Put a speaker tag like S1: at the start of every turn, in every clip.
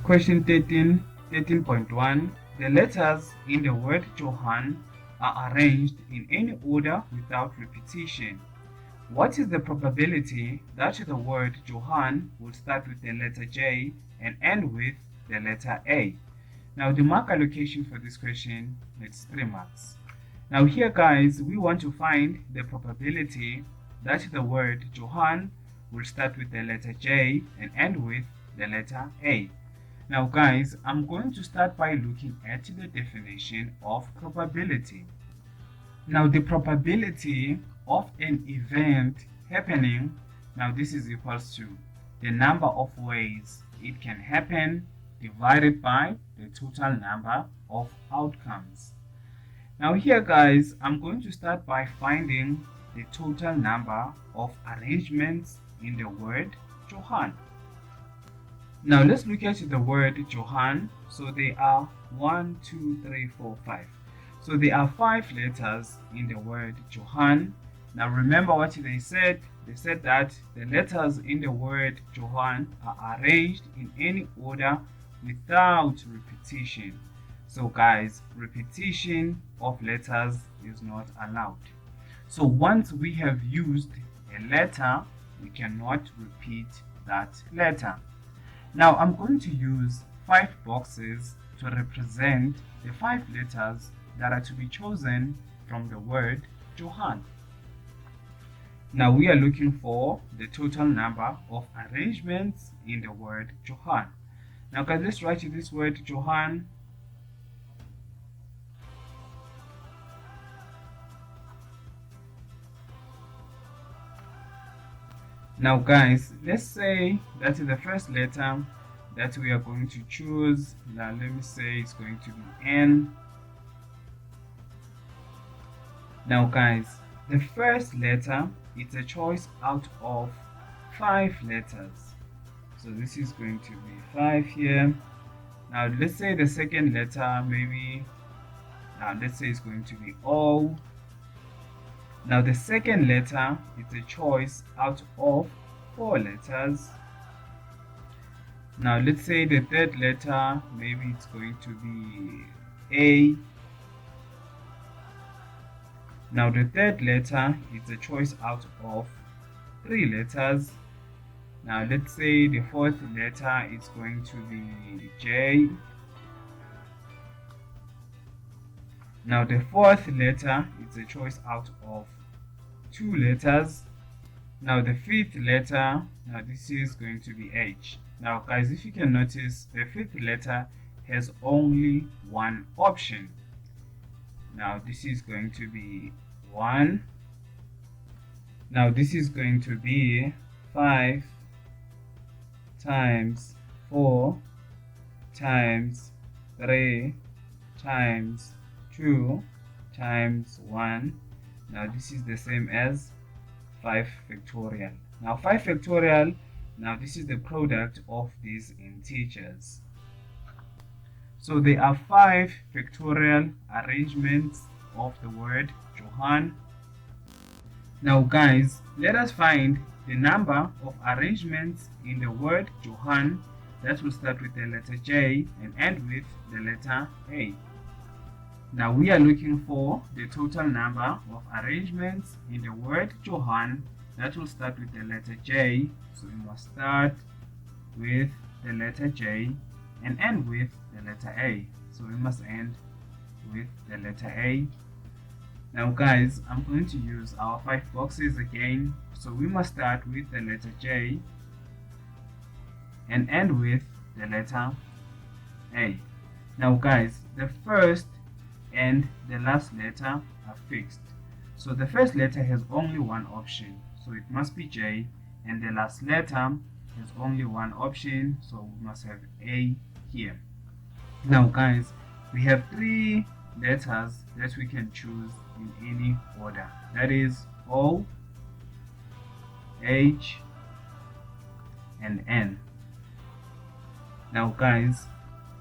S1: Question 13.1. The letters in the word Johann are arranged in any order without repetition. What is the probability that the word Johann will start with the letter J and end with the letter A? Now the mark allocation for this question is 3 marks. Now here guys, we want to find the probability that the word Johann will start with the letter J and end with the letter A. Now guys, I'm going to start by looking at the definition of probability. Now the probability of an event happening, now this is equals to the number of ways it can happen divided by the total number of outcomes. Now here guys, I'm going to start by finding the total number of arrangements in the word Johann. Now let's look at the word Johann. So they are 1, 2, 3, 4, 5. So there are 5 letters in the word Johann. Now remember what they said. They said that the letters in the word Johann are arranged in any order without repetition. So guys, repetition of letters is not allowed. So once we have used a letter, we cannot repeat that letter. Now I'm going to use 5 boxes to represent the 5 letters that are to be chosen from the word Johann. Now we are looking for the total number of arrangements in the word Johann. Now guys, let's write this word Johann. Now guys, let's say that is the first letter that we are going to choose. Now let me say it's going to be N. Now guys, the first letter is a choice out of 5 letters. So this is going to be 5 here. Now let's say the second letter, maybe, now let's say it's going to be O. Now the second letter is a choice out of 4 letters. Now let's say the third letter, maybe it's going to be A. Now the third letter is a choice out of 3 letters. Now let's say the fourth letter is going to be J. Now the fourth letter is a choice out of 2 letters. Now the fifth letter, now this is going to be H. Now guys, if you can notice, the fifth letter has only one option. Now this is going to be 1. Now this is going to be 5 times 4 times 3 times 2 times 1. Now this is the same as 5 factorial. Now 5 factorial, now this is the product of these integers. So there are 5 factorial arrangements of the word Johann. Now guys, let us find the number of arrangements in the word Johann that will start with the letter J and end with the letter A. Now we are looking for the total number of arrangements in the word Johann that will start with the letter J. So we must start with the letter J and end with the letter A. So we must end with the letter A. Now guys, I'm going to use our 5 boxes again. So we must start with the letter J and end with the letter A. Now guys, the first and the last letter are fixed. So the first letter has only one option, so it must be J, and the last letter has only one option, so we must have A here. Now guys, we have 3 letters that we can choose in any order, that is O, H, and N. Now guys,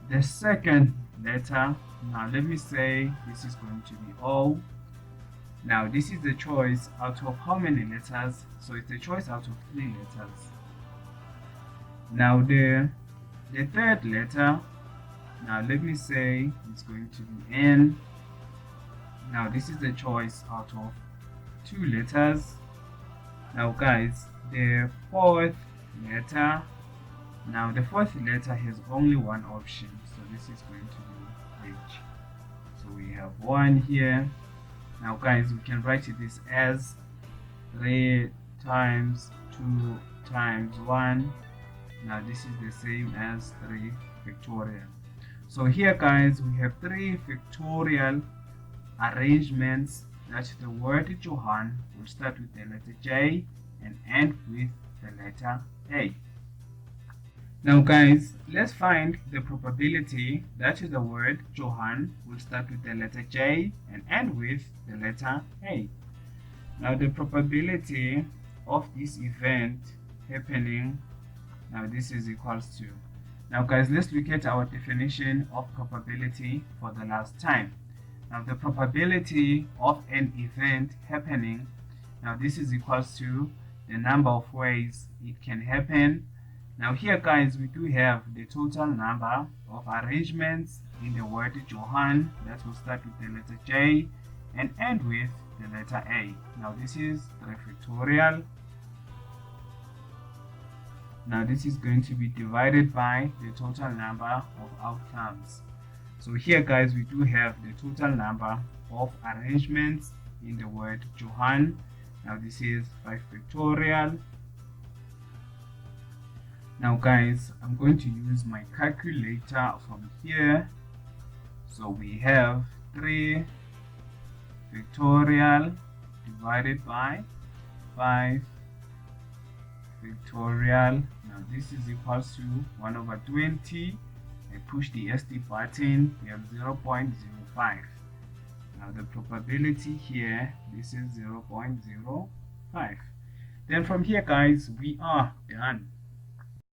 S1: the second letter, now let me say this is going to be O. Now this is the choice out of how many letters? So it's a choice out of 3 letters. Now the The third letter, now let me say it's going to be N. Now this is the choice out of 2 letters. Now guys, the fourth letter, now the fourth letter has only one option, so this is going to be H. So we have 1 here. Now guys, we can write this as 3 times 2 times 1. Now this is the same as 3 factorial. So here guys, we have 3 factorial arrangements that the word Johann will start with the letter J and end with the letter A. Now guys, let's find the probability that the word Johann will start with the letter J and end with the letter A. Now the probability of this event happening, now this is equals to, now guys, let's look at our definition of probability for the last time. Now the probability of an event happening, now this is equals to the number of ways it can happen. Now here guys, we do have the total number of arrangements in the word Johann that will start with the letter J and end with the letter A. Now this is 3 factorial. Now this is going to be divided by the total number of outcomes. So here guys, we do have the total number of arrangements in the word Johann. Now this is 5 factorial. Now guys, I'm going to use my calculator from here. So we have 3 factorial divided by 5 factorial. Now this is equals to 1 over 20. I push the SD button, we have 0.05. Now the probability here, this is 0.05. Then from here guys, we are done.